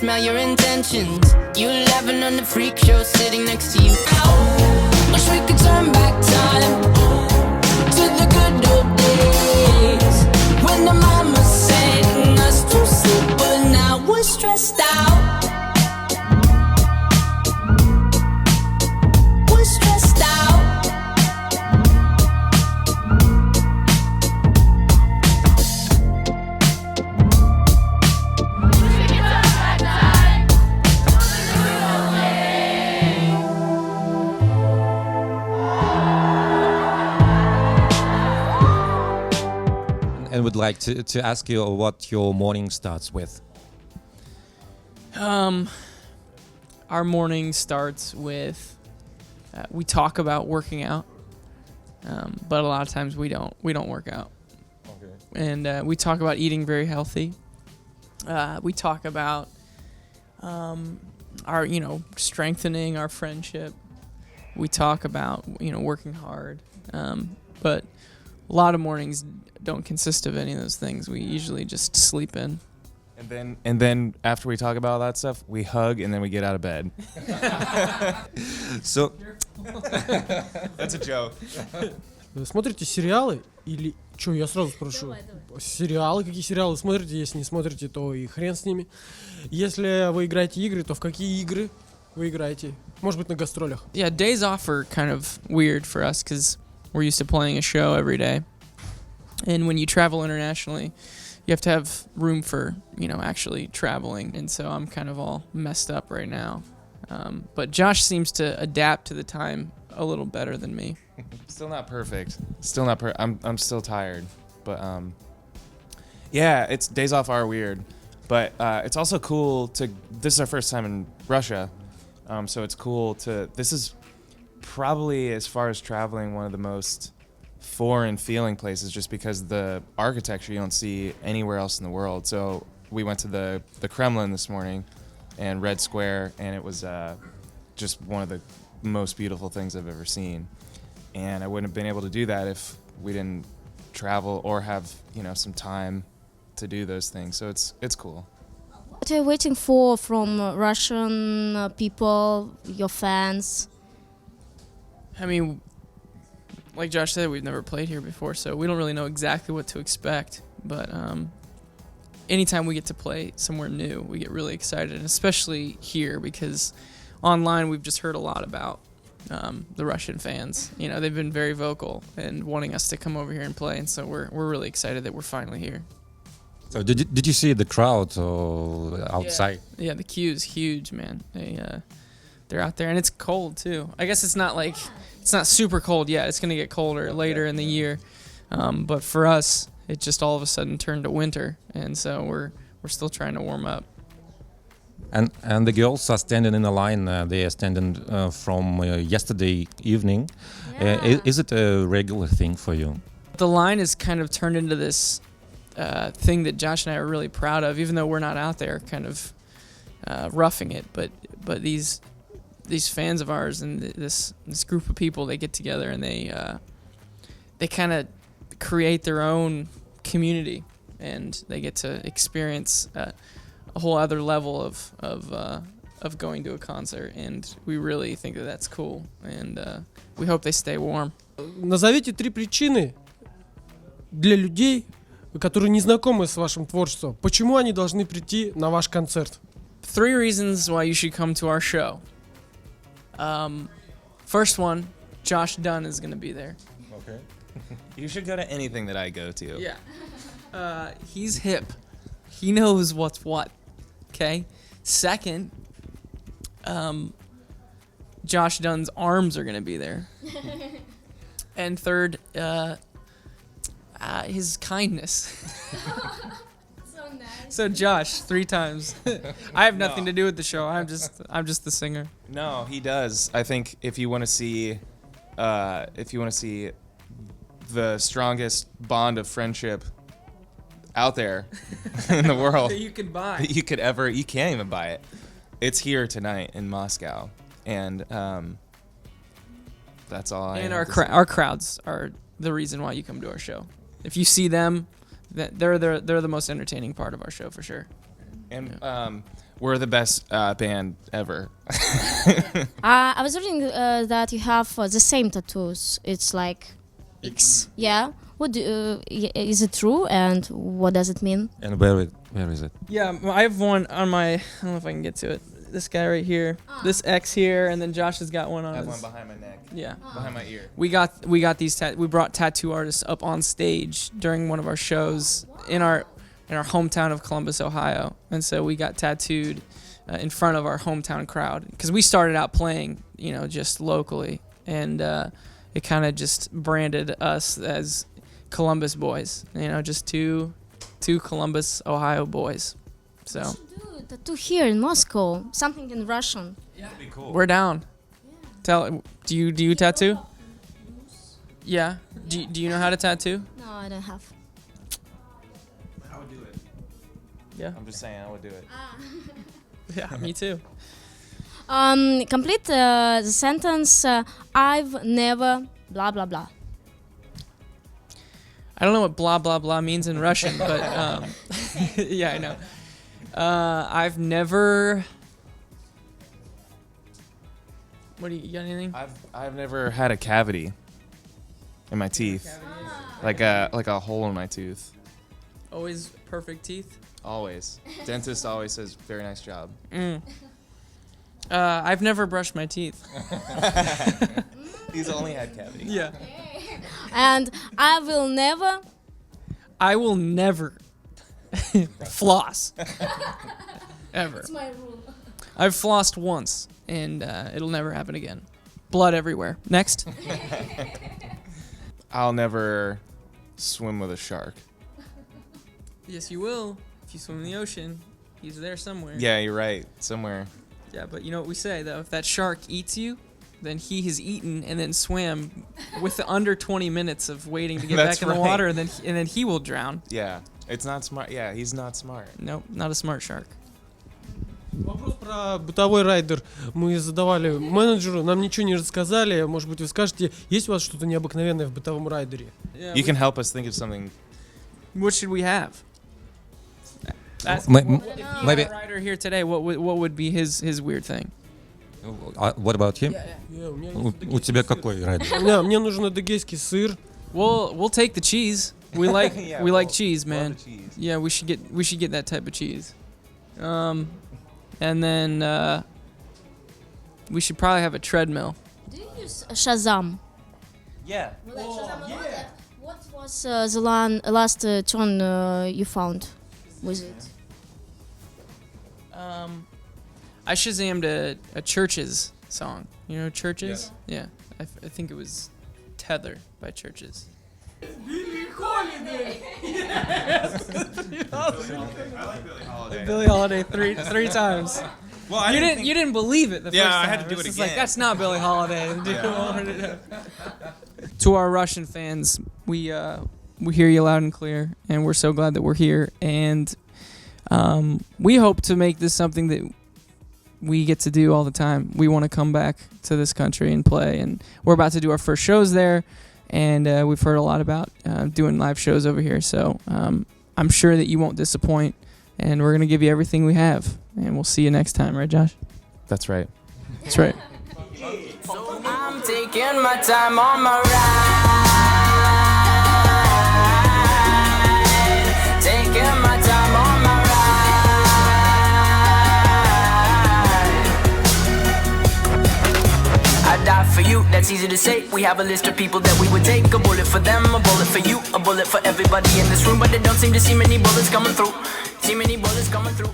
smell your intentions. You laughing on the freak show, sitting next to you. Wish we could turn back time to the good old days when the mama sang us to sleep, but now we're stressed out. We're stressed out. And would like to ask you what your morning starts with. Our morning starts with we talk about working out, but a lot of times we don't work out. Okay. And we talk about eating very healthy. We talk about our strengthening our friendship. We talk about working hard, but a lot of mornings don't consist of any of those things. We usually just sleep in. And then after we talk about all that stuff, we hug and then we get out of bed. So That's a joke. Вы смотрите сериалы или... Чё, я сразу спрошу. Сериалы? Какие сериалы смотрите? Если не смотрите, то и хрен с ними. Если вы играете игры, то в какие игры вы играете? Может быть, на гастролях? Yeah, days off are kind of weird for us because we're used to playing a show every day. And when you travel internationally, you have to have room for, actually traveling. And so I'm kind of all messed up right now. But Josh seems to adapt to the time a little better than me. Still not perfect. I'm still tired. But yeah, it's days off are weird. But it's also cool to. This is our first time in Russia, so it's cool to. This is probably, as far as traveling, one of the most foreign feeling places, just because the architecture you don't see anywhere else in the world. So we went to the Kremlin this morning and Red Square, and it was just one of the most beautiful things I've ever seen. And I wouldn't have been able to do that if we didn't travel or have some time to do those things. So it's cool. What are you waiting for from Russian people, your fans? I mean, like Josh said, we've never played here before, so we don't really know exactly what to expect. But anytime we get to play somewhere new, we get really excited, and especially here because online we've just heard a lot about the Russian fans. They've been very vocal and wanting us to come over here and play, and so we're really excited that we're finally here. So did you see the crowd outside? Yeah, the queue is huge, man. They're out there, and it's cold too. I guess it's not super cold yet. It's gonna get colder later in the year, but for us, it just all of a sudden turned to winter, and so we're still trying to warm up. And the girls are standing in a line. They are standing from yesterday evening. Yeah. Is it a regular thing for you? The line has kind of turned into this thing that Josh and I are really proud of, even though we're not out there kind of roughing it. But these fans of ours and this group of people, they get together and they kind of create their own community, and they get to experience a whole other level of going to a concert, and we really think that that's cool, and we hope they stay warm. Назовите 3 причины для людей, которые не знакомы с вашим творчеством. Почему они должны прийти на ваш концерт? 3 reasons why you should come to our show. First one, Josh Dunn is going to be there. Okay. You should go to anything that I go to. Yeah. He's hip. He knows what's what. Okay. Second, Josh Dunn's arms are going to be there. And third, his kindness. So nice. So Josh, 3 times. I have nothing to do with the show. I'm just the singer. No, he does. I think if you want to see the strongest bond of friendship out there in the world That you could buy. that you can't even buy it. It's here tonight in Moscow, and that's all. I And have our to say. our crowds are the reason why you come to our show. If you see them, they're the most entertaining part of our show for sure. And we're the best band ever. I was reading that you have the same tattoos. It's like X. Yeah. Is it true? And what does it mean? And where is it? Yeah, I have one on my. I don't know if I can get to it. This guy right here, this X here, and then Josh has got one on I have his. one behind my neck, Yeah. behind my ear. We got these we brought tattoo artists up on stage during one of our shows in our hometown of Columbus, Ohio, and so we got tattooed in front of our hometown crowd because we started out playing, just locally, and it kind of just branded us as Columbus boys, just two Columbus, Ohio boys. So We should do a tattoo here in Moscow. Something in Russian. That'd be cool. we're down. Do you tattoo? Yeah. Do you know how to tattoo? No, I don't have. I would do it. Yeah. I'm just saying, I would do it. Yeah, me too. Complete the sentence. I've never blah blah blah. I don't know what blah blah blah means in Russian, but yeah, I know. I've never. What do you got? Anything? I've never had a cavity in my teeth, like a hole in my tooth. Always perfect teeth. Always, dentist always says very nice job. I've never brushed my teeth. He's only had cavities. Yeah. And I will never. I will never floss. Ever. My rule. I've flossed once, and it'll never happen again. Blood everywhere. Next. I'll never swim with a shark. Yes, you will. If you swim in the ocean, he's there somewhere. Yeah, you're right. Somewhere. Yeah, but you know what we say, though? If that shark eats you, then he has eaten and then swam with the under 20 minutes of waiting to get That's back in the right. water, and then he will drown. Yeah, it's not smart. Yeah, he's not smart. Nope, not a smart shark. Вопрос про бытовой райдер мы задавали менеджеру, нам ничего не рассказали. Может быть, вы скажете, есть у вас что-то необыкновенное в бытовом райдере? Yeah, You can help us think of something. what should we have? If Maybe. you had a rider here today, what would be his weird thing? What about him? У меня У тебя какой райдер? Мне нужен адыгейский сыр. We'll take the cheese. We like Yeah, we like we'll cheese, love man. the cheese. Yeah, we should get that type of cheese. And then we should probably have a treadmill. Do you use Shazam? Yeah. What was the last tune you found with it? I Shazammed a Churches song. You know Churches? Yeah. I think it was Tether by Churches. Billie Holiday three times. Well, You didn't believe it the first time. Yeah, I had to do It's it just like, again. that's not Billie Holiday. To our Russian fans, we hear you loud and clear, and we're so glad that we're here. And we hope to make this something that we get to do all the time. We want to come back to this country and play, and we're about to do our first shows there. And we've heard a lot about doing live shows over here. So I'm sure that you won't disappoint, and we're going to give you everything we have. And we'll see you next time, right, Josh? That's right. That's right. So I'm taking my time on my ride. Taking my time on my ride. I die for you, that's easy to say. We have a list of people that we would take. A bullet for them, a bullet for you, a bullet for everybody in this room. But they don't seem to see many bullets coming through. See many bullets coming through.